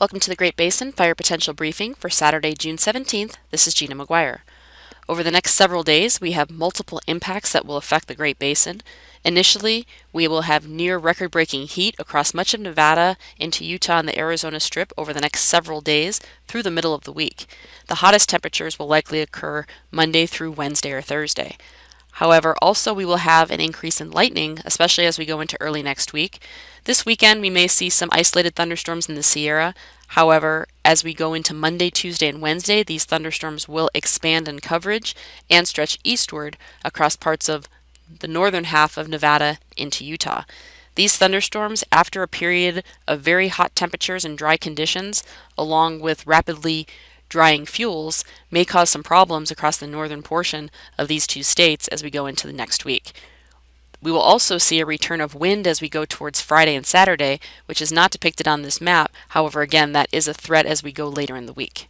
Welcome to the Great Basin Fire Potential Briefing for Saturday, June 17th. This is Gina McGuire. Over the next several days, we have multiple impacts that will affect the Great Basin. Initially, we will have near record-breaking heat across much of Nevada into Utah and the Arizona Strip over the next several days through the middle of the week. The hottest temperatures will likely occur Monday through Wednesday or Thursday. However, also we will have an increase in lightning, especially as we go into early next week. This weekend, we may see some isolated thunderstorms in the Sierra. However, as we go into Monday, Tuesday, and Wednesday, these thunderstorms will expand in coverage and stretch eastward across parts of the northern half of Nevada into Utah. These thunderstorms, after a period of very hot temperatures and dry conditions, along with rapidly drying fuels, may cause some problems across the northern portion of these two states as we go into the next week. We will also see a return of wind as we go towards Friday and Saturday, which is not depicted on this map. However, again, that is a threat as we go later in the week.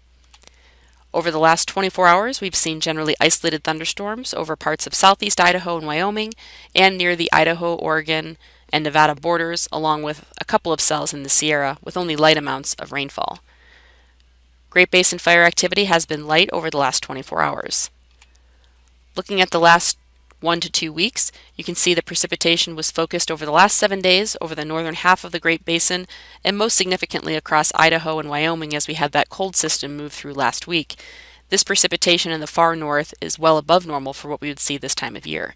Over the last 24 hours, we've seen generally isolated thunderstorms over parts of southeast Idaho and Wyoming and near the Idaho, Oregon, and Nevada borders, along with a couple of cells in the Sierra with only light amounts of rainfall. Great Basin fire activity has been light over the last 24 hours. Looking at the last 1 to 2 weeks, you can see the precipitation was focused over the last 7 days over the northern half of the Great Basin and most significantly across Idaho and Wyoming as we had that cold system move through last week. This precipitation in the far north is well above normal for what we would see this time of year.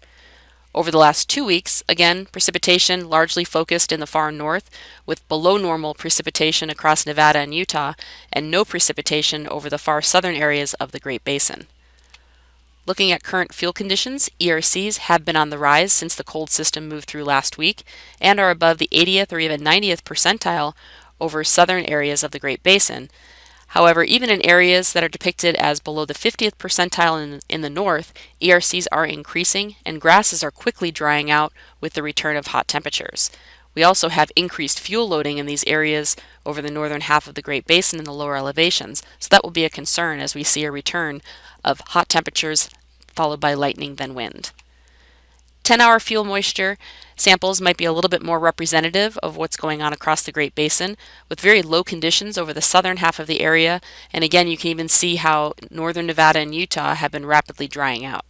Over the last 2 weeks, again, precipitation largely focused in the far north, with below normal precipitation across Nevada and Utah, and no precipitation over the far southern areas of the Great Basin. Looking at current fuel conditions, ERCs have been on the rise since the cold system moved through last week, and are above the 80th or even 90th percentile over southern areas of the Great Basin. However, even in areas that are depicted as below the 50th percentile in the north, ERCs are increasing and grasses are quickly drying out with the return of hot temperatures. We also have increased fuel loading in these areas over the northern half of the Great Basin and the lower elevations, so that will be a concern as we see a return of hot temperatures followed by lightning then wind. 10-hour fuel moisture samples might be a little bit more representative of what's going on across the Great Basin, with very low conditions over the southern half of the area, and again you can even see how northern Nevada and Utah have been rapidly drying out.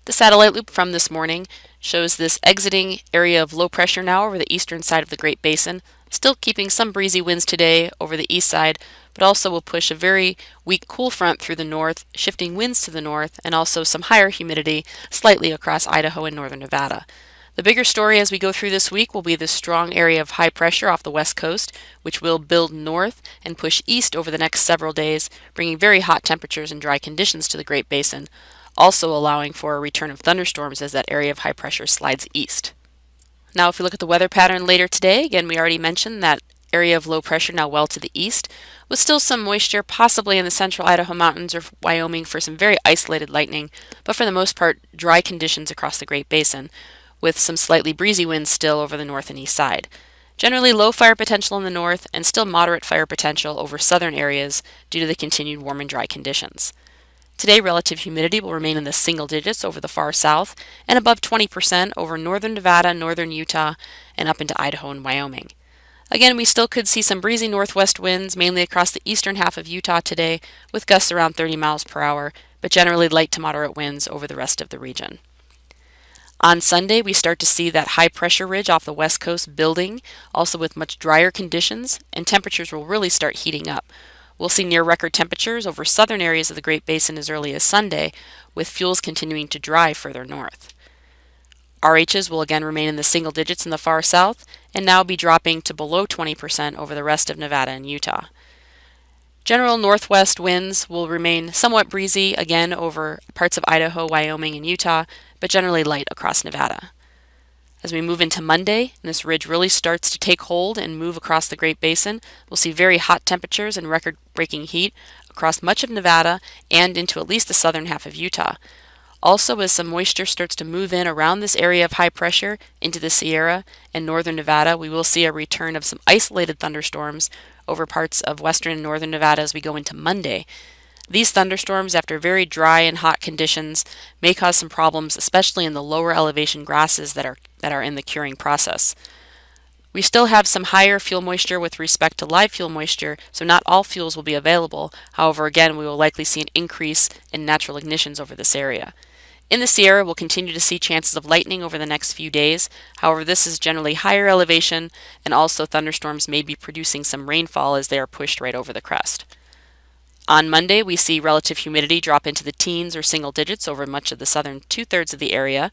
The satellite loop from this morning shows this exiting area of low pressure now over the eastern side of the Great Basin, still keeping some breezy winds today over the east side, but also will push a very weak cool front through the north, shifting winds to the north, and also some higher humidity slightly across Idaho and northern Nevada. The bigger story as we go through this week will be this strong area of high pressure off the west coast, which will build north and push east over the next several days, bringing very hot temperatures and dry conditions to the Great Basin, also allowing for a return of thunderstorms as that area of high pressure slides east. Now, if we look at the weather pattern later today, again, we already mentioned that area of low pressure now well to the east, with still some moisture possibly in the central Idaho mountains or Wyoming for some very isolated lightning, but for the most part, dry conditions across the Great Basin, with some slightly breezy winds still over the north and east side. Generally low fire potential in the north and still moderate fire potential over southern areas due to the continued warm and dry conditions. Today, relative humidity will remain in the single digits over the far south and above 20% over northern Nevada, northern Utah, and up into Idaho and Wyoming. Again, we still could see some breezy northwest winds, mainly across the eastern half of Utah today, with gusts around 30 miles per hour, but generally light to moderate winds over the rest of the region. On Sunday, we start to see that high pressure ridge off the west coast building, also with much drier conditions, and temperatures will really start heating up. We'll see near record temperatures over southern areas of the Great Basin as early as Sunday, with fuels continuing to dry further north. RHs will again remain in the single digits in the far south and now be dropping to below 20% over the rest of Nevada and Utah. General northwest winds will remain somewhat breezy again over parts of Idaho, Wyoming, and Utah, but generally light across Nevada. As we move into Monday, and this ridge really starts to take hold and move across the Great Basin, we'll see very hot temperatures and record-breaking heat across much of Nevada and into at least the southern half of Utah. Also, as some moisture starts to move in around this area of high pressure into the Sierra and northern Nevada, we will see a return of some isolated thunderstorms over parts of western and northern Nevada as we go into Monday. These thunderstorms, after very dry and hot conditions, may cause some problems, especially in the lower elevation grasses that are in the curing process. We still have some higher fuel moisture with respect to live fuel moisture, so not all fuels will be available. However, again, we will likely see an increase in natural ignitions over this area. In the Sierra, we'll continue to see chances of lightning over the next few days. However, this is generally higher elevation, and also thunderstorms may be producing some rainfall as they are pushed right over the crest. On Monday, we see relative humidity drop into the teens or single digits over much of the southern two-thirds of the area,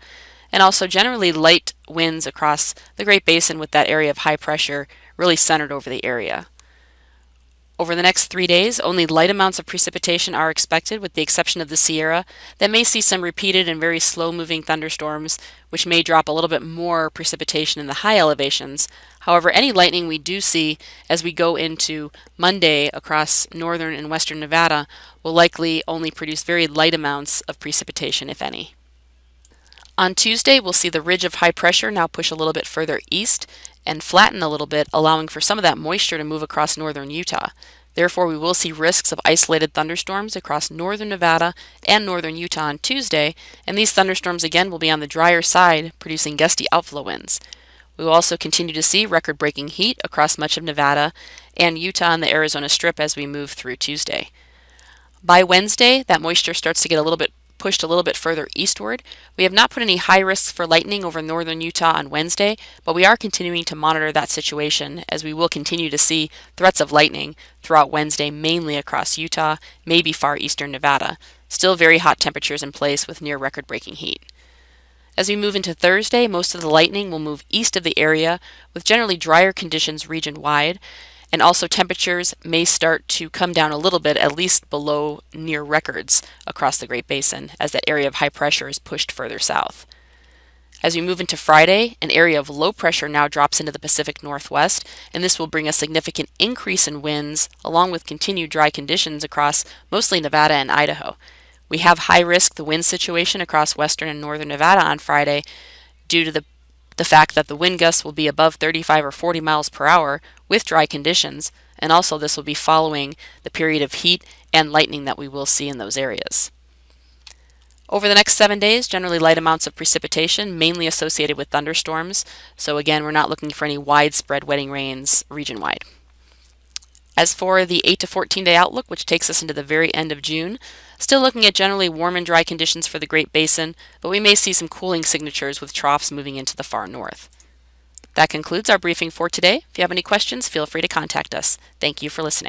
and also generally light winds across the Great Basin with that area of high pressure really centered over the area. Over the next 3 days, only light amounts of precipitation are expected, with the exception of the Sierra, that may see some repeated and very slow-moving thunderstorms, which may drop a little bit more precipitation in the high elevations. However, any lightning we do see as we go into Monday across northern and western Nevada will likely only produce very light amounts of precipitation, if any. On Tuesday, we'll see the ridge of high pressure now push a little bit further east and flatten a little bit, allowing for some of that moisture to move across northern Utah. Therefore, we will see risks of isolated thunderstorms across northern Nevada and northern Utah on Tuesday, and these thunderstorms again will be on the drier side, producing gusty outflow winds. We will also continue to see record-breaking heat across much of Nevada and Utah and the Arizona Strip as we move through Tuesday. By Wednesday, that moisture starts to get pushed a little bit further eastward. We have not put any high risks for lightning over northern Utah on Wednesday, but we are continuing to monitor that situation as we will continue to see threats of lightning throughout Wednesday, mainly across Utah, maybe far eastern Nevada. Still very hot temperatures in place with near record-breaking heat. As we move into Thursday, most of the lightning will move east of the area with generally drier conditions region-wide, and also temperatures may start to come down a little bit, at least below near records across the Great Basin, as that area of high pressure is pushed further south. As we move into Friday, an area of low pressure now drops into the Pacific Northwest, and this will bring a significant increase in winds, along with continued dry conditions across mostly Nevada and Idaho. We have high risk the wind situation across western and northern Nevada on Friday due to the fact that the wind gusts will be above 35 or 40 miles per hour with dry conditions, and also this will be following the period of heat and lightning that we will see in those areas. Over the next 7 days, generally light amounts of precipitation, mainly associated with thunderstorms, so again, we're not looking for any widespread wetting rains region-wide. As for the 8 to 14-day outlook, which takes us into the very end of June, still looking at generally warm and dry conditions for the Great Basin, but we may see some cooling signatures with troughs moving into the far north. That concludes our briefing for today. If you have any questions, feel free to contact us. Thank you for listening.